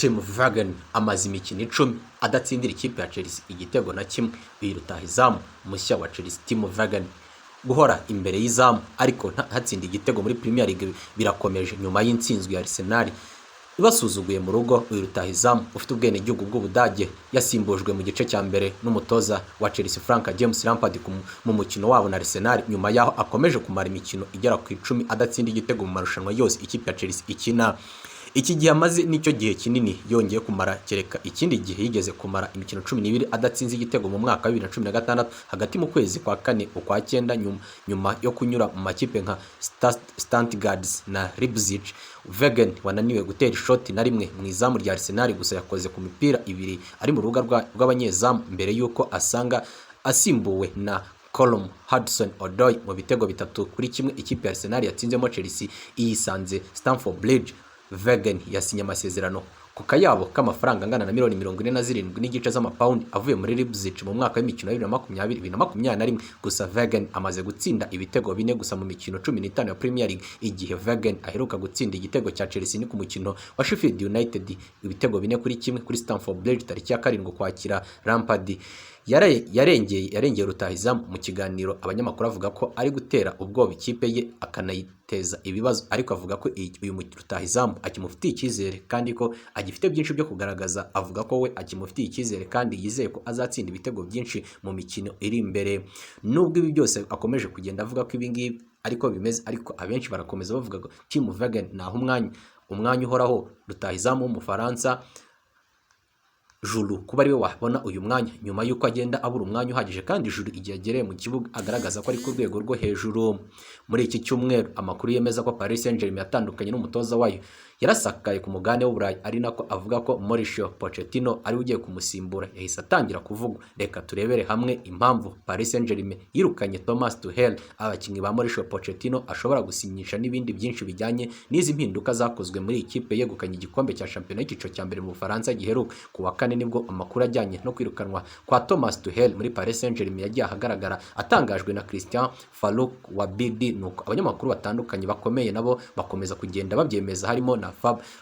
Tim Vergen amaze imikino 10 adatsindira ikipe ya Chelsea igitego na kimwe. Uyu rutahizamu mushya wa Chelsea Tim Vergen guhora imbere y'izamu ariko ntatsinda igitego muri Premier League birakomeje nyuma y'intsinzwi ya Arsenal ibasuzuguye mu rugo. Uyu rutahizamu ufite ubwene gihugu bw'Ubudage yasimbujwe mu gice cya mbere n'umutoza wa Chelsea Frank James Lampard mu mukino wabo na Arsenal, nyuma yaho akomeje kumara imikino igera ku 10 adatsinda igitego mu marushanwa yose ikipe ya Chelsea ikina. Iki gihe amaze nicyo gihe kinini yongeye kumara, kereka ikindi gihe yigeze kumara imikino 12 adatsinze igitego mu mwaka wa 2016 hagati mu kwezi kwa 4 ukwa 9 nyuma yo kunyura mu makipe nka Stuttgart na Leipzig. Vergen wananiwe gutera ishoti na rimwe mu izamu rya Arsenal, gusa yakoze ku mipira 2 ari mu rubuga rw'abanyezamu mbere yuko asanga asimbuwe na Callum Hudson-Odoi mu bitego 3-1 ikipe ya Arsenal yatsinzemo Chelsea iyisanze Stamford Bridge. Vergen yasinye amasezerano ku kayabo k'amafaranga angana na miliyoni 47 n'igice z'amapaundi avuye muri Leipzig mu mwaka w'imikino 2020-2021. Gusa Vergen amaze gutsinda ibitego 4 gusa mu mikino 15 ya Premier League, igihe Vergen aheruka gutsinda igitego cya Chelsea ni ku mukino wa Sheffield United ibitego 4-1 kuri Stamford Bridge tariki ya 7 Ukwakira. Lampard yarengeye rutahizamu mu kiganiro abanyamakuru avuga ko ari gutera ubwoba ikipe ye akanayiteza ibibazo, ariko avuga ko uyu rutahizamu akimufitiye icyizere kandi ko agifite byinshi byo kugaragaza. Avuga ko we akimufitiye icyizere kandi yizeye ko azatsinda ibitego byinshi mu mikino iri imbere. Nubwo ibi byose akomeje kugenda avuga ko ibi ngibi ariko bimeze, ariko abenshi barakomeza bavuga ko Tim Vergen naho umwanya uhoraho rutahizamu w'Umufaransa Juru kuba ariwe wabona uyu mwanya nyuma yuko agenda abura umwanya uhagije, kandi Juru igihe agereye mu kibuga agaragaza ko ari ku rwego rwo hejuru. Muri iki cyumweru amakuru yemeza ko Paris Saint-Germain yatandukanye n'umutoza wayo yarasakaye ku mugane w'Uburayi, ari nako avuga ko Mauricio Pochettino ari ugiye kumusimbura. Yahise atangira kuvugwa. Reka turebere hamwe impamvu Paris Saint-Germain yirukanye Thomas Tuchel, abakinnyi ba Mauricio Pochettino ashobora gusinyisha n'ibindi byinshi bijyanye n'izi mpinduka zakozwe muri ikipe yegukanye igikombe cya shampiyona y'icyiciro cya mbere mu Bufaransa giheruka. Ku wa 4 nibwo amakuru ajyanye no kwirukanwa kwa Thomas Tuchel muri Paris Saint-Germain yagiye ahagaragara, atangajwe na Christian Farouk wa BD. Nuko abanyamakuru batandukanye bakomeye nabo bakomeza kugenda babyemeza, harimo na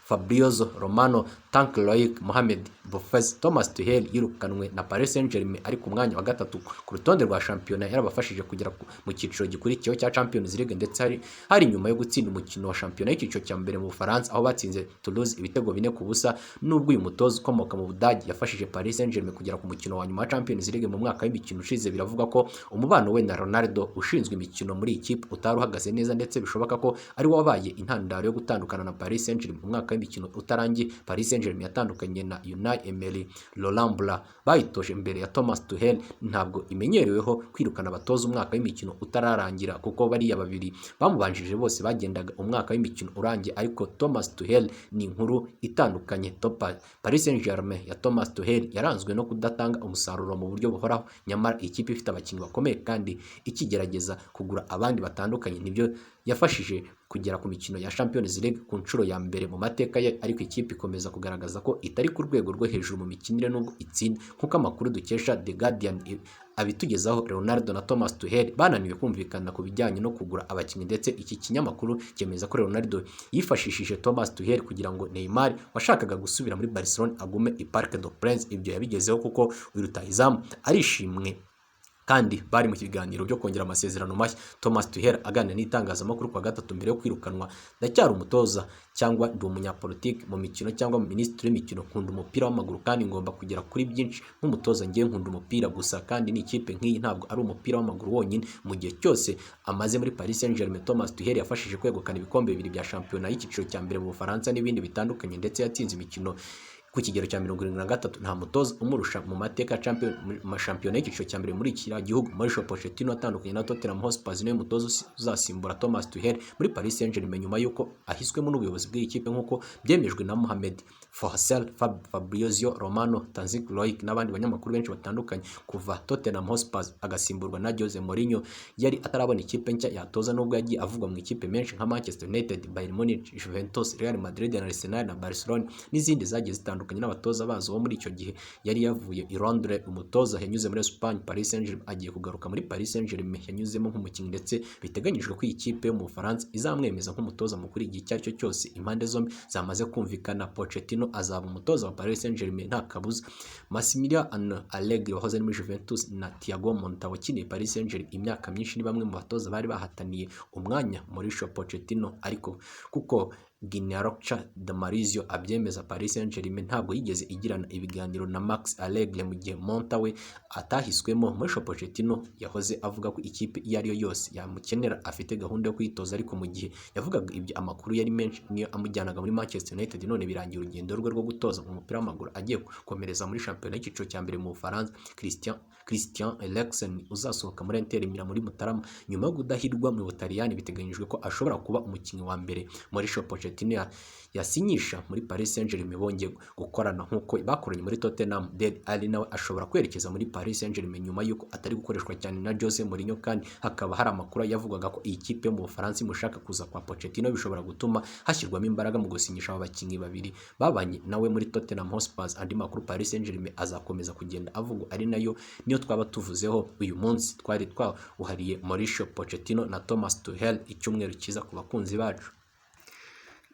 Fabrizio Romano, Tank-Loic Mohamed Boufez. Thomas Tuchel yirukanwe na Paris Saint-Germain ari ku mwanya wa 3 ku rutonde rwa shampiyona, yarabafashije kugera mu cyiciro gikurikiyeho cya Champions League, ndetse hari nyuma yo gutsinda umukino wa shampiyona y'icyiciro cya mbere mu Bufaransa aho batsinze Toulouse ibitego 4-0. Nubwo uyu mutoza ukomoka mu Budage yafashije Paris Saint-Germain kugera ku mukino wa nyuma wa Champions League mu mwaka w'imikino ushize, biravuga ko umubano we na Ronaldo ushinzwe imikino muri ikipe utari uhagaze neza, ndetse bishoboka ko ari wabaye intandaro yo gutandukana na Paris Saint-Germain mu mwaka w'imikino utarangiye. Paris Saint-Germain yatandukanye na Unai Emery Laurent Blanc bayitoje imbere ya Thomas Tuchel. Ntabwo imenyereweho kwirukana abatoza umwaka w'imikino utararangira, kuko bariya babiri bamubanjije bose bagendaga umwaka w'imikino urangiye, ariko Thomas Tuchel ni inkuru itandukanye. Paris Saint-Germain ya Thomas Tuchel yaranzwe no kudatanga umusaruro mu buryo buhoraho, nyamara ikipe ifite abakinnyi bakomeye kandi ikigerageza kugura abandi batandukanye, nibyo yafashije kugera ku mikino ya Champions League ku nshuro ya mbere mu mateka ye. Ariko ikipe ikomeza kugaragaza ko itari ku rwego rwo hejuru mu mikinire nubwo itsinda, nk'uko amakuru dukesha The Guardian abitugezaho. Ronaldo na Thomas Tuchel bananiwe kumvikana ku bijyanye no kugura abakinnyi, ndetse iki kinyamakuru cyemeza ko Ronaldo yifashishije Thomas Tuchel kugira ngo Neymar washakaga gusubira muri Barcelona agume i Parc des Princes. Ibyo yabigezeho kuko uyu rutahizamu arishimwe kandi bari mu kiganiro byo kongera amasezerano mashya. Thomas Tuchel aganira n'itangazamakuru kwa 3 mbere yo kwirukanwa: ndacyari umutoza cyangwa ndi umunyapolitiki mu mikino cyangwa mu minisitiri w'imikino, nkunda umupira w'amaguru kandi ngomba kugera kuri byinshi nk'umutoza. Ngiye nkunda umupira gusa, kandi ni ikipe nk'iyi ntabwo ari umupira w'amaguru wonyine. Mu gihe cyose amaze muri Paris Saint-Germain, Thomas Tuchel yafashije kwegukana ibikombe 2 bya shampiyona y'icyiciro cya mbere mu Bufaransa n'ibindi bitandukanye, ndetse yatsinze imikino ku kigero cya 73. Nta mutoza umurusha mu mateka shampiyona y'icyiciro cya mbere muri iki gihugu. Mauricio Pochettino atandukanye na Tottenham Hotspur niwe mutoza uzasimbura Thomas Tuchel muri Paris Saint-Germain nyuma yuko ahiswemo n'ubuyobozi bw'ikipe, nk'uko byemejwe na Mohamed Fossel, Fabrizio Romano, Tank-Loic n'abandi banyamakuru benshi batandukanye. Kuva Tottenham Hotspur agasimburwa na Jose Mourinho, yari atarabona ikipe nshya yatoza, nubwo yagiye avugwa mu ikipe menshi nka Manchester United, Bayern Munich, Juventus, Real Madrid na Arsenal na Barcelona n'izindi zagiye zitandukanye n'abatoza bazo bo muri icyo gihe. Yari yavuye i Londres, umutoza yanyuze muri Espagne Paris Saint-Germain, agiye kugaruka muri Paris Saint-Germain yanyuzemo nk'umukinnyi, ndetse biteganyijwe ko iyi kipe yo mu Bufaransa izamwemeza nk'umutoza mukuru igihe icyo ari cyo cyose impande zombi zamaze kumvikana. Pochettino Pochettino azaba umutoza wa Paris Saint-Germain nta kabuza. Massimiliano Allegri wahoze ari muri Juventus na Thiago Motta wakiniye Paris Saint-Germain imyaka myinshi ni bamwe mu batoza bari bahataniye umwanya Mauricio Pochettino, ariko kuko Gianluca Damarizio abyemeza, Paris Saint-Germain ntabwo yigeze igirana ibiganiro na Max Allegri mu gihe Motta we atahiswemo. Mauricio Pochettino yahoze avuga ko ikipe iyo ari yo yose yamukenera afite gahunda yo kwitoza, ariko mu gihe yavugaga ibyo amakuru yari menshi niyo amujyanaga muri Manchester United, none birangiye urugendo rwe rwo gutoza umupira w'amaguru agiye gukomereza muri shampiyona y'icyiciro cya mbere mu Bufaransa. Christian Eriksen uzasohoka muri Inter Milan muri Mutarama nyuma yo kudahirwa mu Butaliyani, biteganyijwe ko ashobora kuba umukinnyi wa mbere Mauricio Pochettino yasinyisha muri Paris Saint-Germain bongeye gukorana nk'uko bakoranye muri Tottenham. Dele Alli nawe ashobora kwerekeza muri Paris Saint-Germain nyuma y'uko atari gukoreshwa cyane na Jose Mourinho, kandi hakaba hari amakuru yavugaga ko iyi kipe yo mu Bufaransa imushaka kuza kwa Pochettino, bishobora gutuma hashyirwamo imbaraga mu gusinyisha aba bakinnyi babiri babanye nawe muri Tottenham Hotspur. Andi makuru Paris Saint-Germain azakomeza kugenda avugwa, ari niyo twaba tuvuzeho uyu munsi. Twari twawuhariye Mauricio Pochettino na Thomas Tuchel. Icyumweru cyiza ku bakunzi bacu.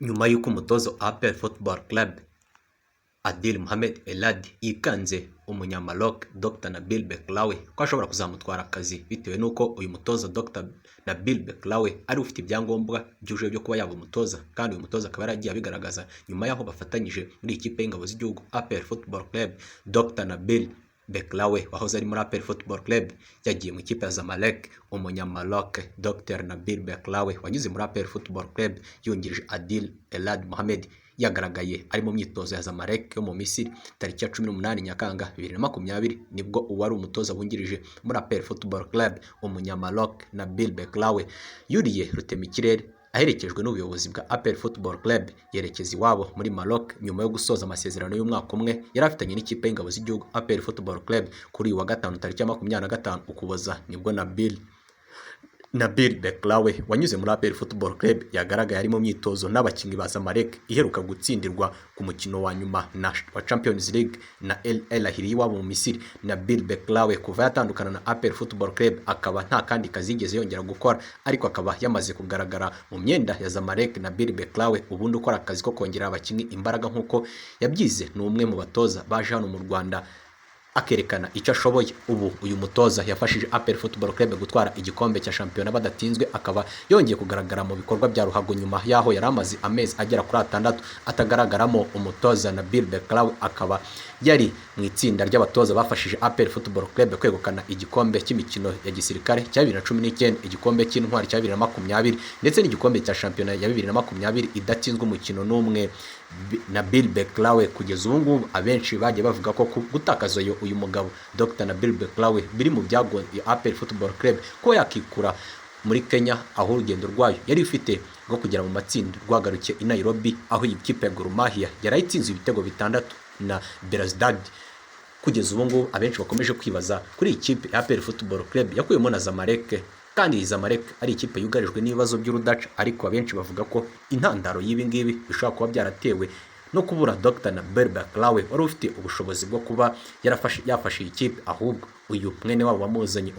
Nyuma y'uko umutoza wa APR Football Club Adil Mohamed Elad yikanze umunyamaloc Dr Nabil Beklawi ko ashobora kuzamutwara akazi, bitewe n'uko uyu mutoza Dr Nabil Beklawi ari ufite ibyangombwa byuje byo kuba yaba umutoza, kandi uyu mutoza akaba yaragiye abigaragaza nyuma y'aho bafatanyije muri ikipe y'ingabo z'igihugu APR Football Club. Dr Nabil Beklawi wahoze ari muri APR Football Club yagiye mu ikipe ya Zamalek. Umunyamaloc Dr Nabil Beklawi wanyuze muri APR Football Club yungirije Adil Elad Mohamed yagaragaye ari mu myitozo ya Zamalek yo mu Misiri tariki ya 18 Nyakanga 2020 nibwo uwari umutoza wungirije muri APR Football Club umunyamaloc Nabil Beklawi yuriye rutemikirere aherekejwe n'ubuyobozi bwa APR Football Club yerekeza iwabo muri Maroc nyuma yo gusoza amasezerano y'umwaka umwe yari afitanye n'ikipe y'ingabo z'igihugu APR Football Club. Kuri uyu wa gatanu tariki ya 25 Ukuboza nibwo Nabil Beklawi wanyuze muri APR Football Club yagaragaye ari mu myitozo n'abakinnyi ba Zamalek iheruka gutsindirwa ku mukino wa nyuma wa Champions League na El Ahly wabo mu Misiri. Nabil Beklawi kuva yatandukana na APR Football Club akaba nta kandi kazi yigeze yongera gukora, ariko akaba yamaze kugaragara mu myenda ya Zamalek. Nabil Beklawi ubundi ukora akazi ko kongera abakinnyi imbaraga nk'uko yabyize, ni umwe mu batoza baje hano mu Rwanda akerekana icyo ashoboye. Ubu uyu mutoza yafashije APR Football Club gutwara igikombe cya shampiyona badatinzwe, akaba yongeye kugaragara mu bikorwa bya ruhago nyuma yaho yari amaze amezi agera kuri 6 atagaragaramo. Umutoza Nabil Beklawi akaba yari mu itsinda ry'abatoza bafashije APR Football Club kwegukana igikombe cy'imikino ya gisirikare cya 2019, igikombe cy'intwari cya 2020 ndetse n'igikombe cya shampiyona ya 2020 idatsinzwe umukino n'umwe. Nabil Beklawi kugeza ubu ngubu abenshi bagiye bavuga ko gutakaza uyu mugabo Dr Nabil Beklawi biri mu byago APR Football Club ko yakikura muri Kenya, aho urugendo rwayo yari ifite rwo kugera mu matsinda rwagarukiye i Nairobi, aho iyi kipe ya Gor Mahia yarayitsinze ibitego 6 na Belouizdad. Kugeza ubu ngubu abenshi bakomeje kwibaza kuri iyi kipe ya APR Football Club yakuyemo na Zamalek, kandi Zamalek ari ikipe yugarijwe n'ibibazo by'urudaca, ariko abenshi bavuga ko intandaro y'ibi ngibi bishobora kuba byaratewe no kubura Dr Nabil Beklawi wari ufite ubushobozi bwo kuba yafashe iyi kipe, ahubwo uyu mwene wabo wamuzanye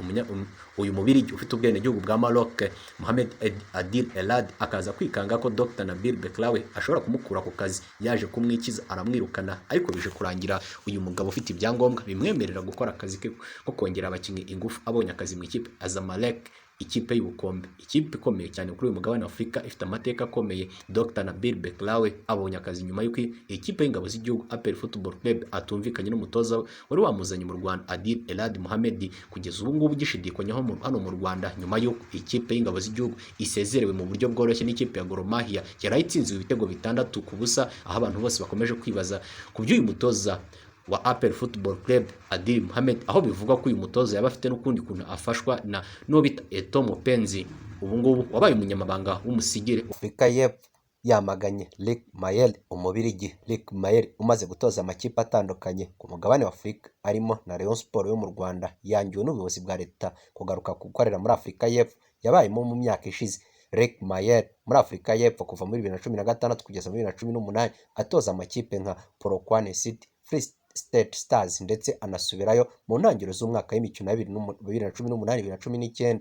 uyu mubirigi ufite ubwenegihugu bwa Maroc Mohamed Adil Elad akaza kwikanga ko Dr Nabil Beklawi ashobora kumukura ku kazi. Yaje kumwikiza aramwirukana, ariko bije kurangira uyu mugabo ufite ibyangombwa bimwemerera gukora akazi ke ko kongera abakinnyi ingufu abonye akazi mu ikipe Zamalek, ikipe y'ubukombe, ikipe ikomeye cyane kuri uyu mugabane wa Afurika ifite amateka akomeye. Dr Nabil Beklawi abonye akazi nyuma y'uko ikipe y'ingabo z'igihugu APR Football Club atumvikanye n'umutoza wari wamuzanye mu Rwanda Adil Elad Mohamed, kugeza ubu ngubu gishidikwanyaho hano mu Rwanda nyuma y'uko ikipe y'ingabo z'igihugu isezerewe mu buryo bworoshye n'ikipe ya Gor Mahia yarayitsinze ibitego 6-0, aho abantu bose bakomeje kwibaza ku by'uyu mutoza wa APR Football Club Adil Mohamed, aho bivugwa ko uyu mutoza yaba afite n'ukundi kuntu afashwa na Nobita Eto Mupenzi ubu ngubu wabaye umunyamabanga w'umusigire. Afurika y'Epfo yamaganye Luc Mayel, umubirigi Luc Mayel umaze gutoza amakipe atandukanye ku mugabane wa Afurika arimo na Rayon Sport yo mu Rwanda, yangiwe n'ubuyobozi bwa leta kugaruka gukorera muri Afurika y'Epfo yabayemo mu myaka ishize. Luc Mayel muri Afurika y'Epfo kuva muri 2016 kugeza muri 2018 atoza amakipe nka Polokwane City, Free State Stars ndetse anasubirayo mu ntangiriro z'umwaka w'imikino 2018-2019.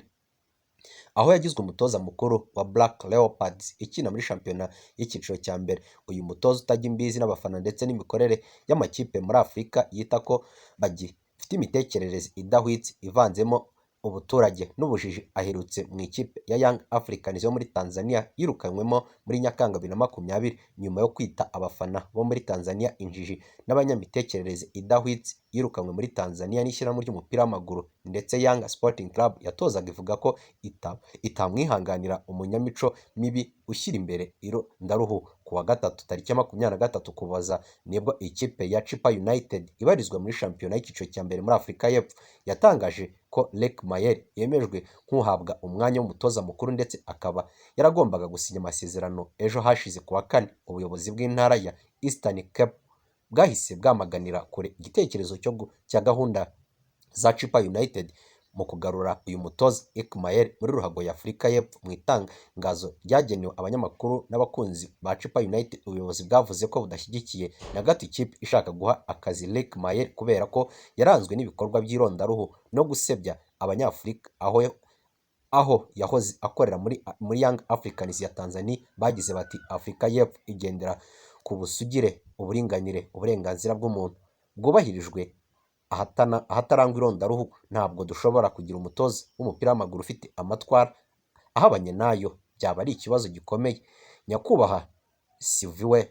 aho yagizwe umutoza mukuru wa Black Leopards ikina muri shampiyona y'icyiciro cya mbere. Uyu mutoza utajya imbizi n'abafana ndetse n'imikorere y'amakipe muri Afurika yita ko bagifite imitekerereze idahwitse ivanzemo ubuturage n'ubujiji, aherutse mu ikipe ya Young Africans yo muri Tanzania yirukanywemo muri Nyakanga 2020 nyuma yo kwita abafana bo muri Tanzania injiji n'abanyamitekerereze idahwitse. Yirukanwe muri Tanzania n'ishyirahamwe ry'umupira w'amaguru ndetse Yanga Sporting Club yatozaga ivuga ko itamwihanganira umunyamico mibi ushyira imbere irondaruhu. Ku wa gatatu tariki ya 23 Ukuboza nibwo ikipe ya Chippa United ibarizwa muri shampiyona y'icyiciro cya mbere muri Afurika y'Epfo yatangaje ko Lek Mayer yemejwe nk'uhabwa umwanya w'umutoza mukuru ndetse akaba yaragombaga gusinya amasezerano ejo hashize ku wa kane. Ubuyobozi bw'intara ya Eastern Cape bwahise bwamaganira kure igitekerezo cya gahunda za Chippa United mu kugarura uyu mutoza Lek Mayer muri ruhago ya Afurika y'Epfo. Mu itangazo ryagenewe abanyamakuru n'abakunzi ba Chippa United, ubuyobozi bwavuze ko budashyigikiye na gato ikipe ishaka guha akazi Lek Mayer kubera ko yaranzwe n'ibikorwa by'irondaruhu no gusebya Abanyafurika, aho yahoze akorera muri Young Africans ya Tanzania. Bagize bati Afurika y'Epfo igendera ku busugire, uburinganire, uburenganzira bw'umuntu bwubahirijwe ahatarangwa irondaruhu. Ntabwo dushobora kugira umutoza w'umupira w'amaguru ufite amatwara ahabanye nayo, byaba ari ikibazo gikomeye. Nyakubahwa Sylvain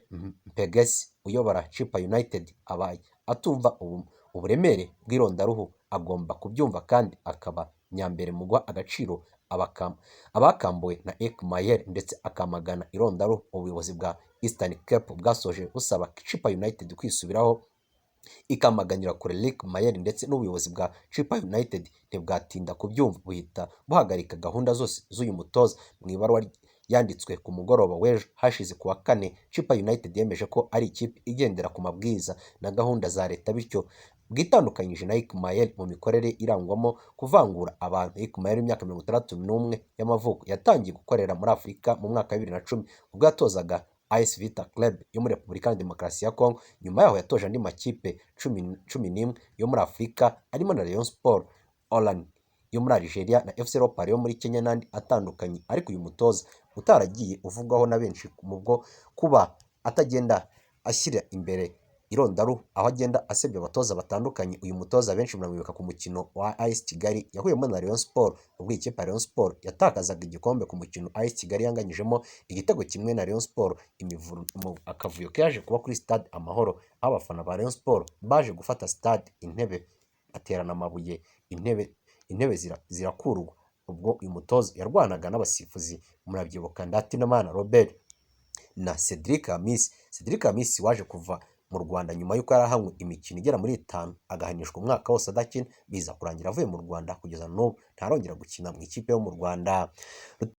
Mpegesi uyobora Chippa United abaye atumva uburemere bw'irondaruhu, agomba kubyumva kandi akaba nyambere mu guha agaciro abakambuwe na Lek Mayer ndetse akamagana irondaruhu. Ubuyobozi bwa Eastern Cape bwasoje busaba Chippa United kwisubiraho ikamaganira kure Lek Mayer ndetse n'ubuyobozi bwa Chippa United ntibwatinda kubyumva, buhita buhagarika gahunda zose z'uyu mutoza. Mu ibaruwa yanditswe ku mugoroba w'ejo hashize ku wa kane, Chippa United yemeje ko ari ikipe igendera ku mabwiriza na gahunda za leta, bityo bwitandukanyije na Lek Mayer mu mikorere irangwamo kuvangura abantu. Lek Mayer w'imyaka 61 y'amavuko yatangiye gukorera muri Afurika mu mwaka wa 2010 ubwo yatozaga AS Vita Club yo muri Repubulika ya Demokarasi ya Congo. Nyuma yaho yatoje andi makipe 11 yo muri Afurika arimo na Rayon Sport, Orlan yo muri Algeria na FC Leopards yo muri Kenya n'andi atandukanye. Ariko uyu mutoza utaragiye uvugwaho na benshi mu bwo kuba atagenda ashyira imbere irondaruhu, aho agenda asebya abatoza batandukanye. Uyu mutoza benshi muramwibuka ku mukino wa AS Kigali yahuyemo na Rayon Sport, ubwo ikipe ya Rayon Sport yatakazaga igikombe ku mukino AS Kigali yanganyijemo igitego kimwe na Rayon Sport. Akavuyo kaje kuba kuri stade Amahoro, aho abafana ba Rayon Sport baje gufata stade intebe aterana amabuye, intebe zirakurwa. Ubwo uyu mutoza yarwanaga n'abasifuzi, murabyibuka Ndatinamana Robert na Cedric Hamisi waje kuva mu Rwanda nyuma y'uko yarahamwe imikino igera muri 5 agahanishwa umwaka wose adakina, biza kurangira avuye mu Rwanda. Kugeza n'ubu ntarongera gukina mu ikipe yo mu Rwanda.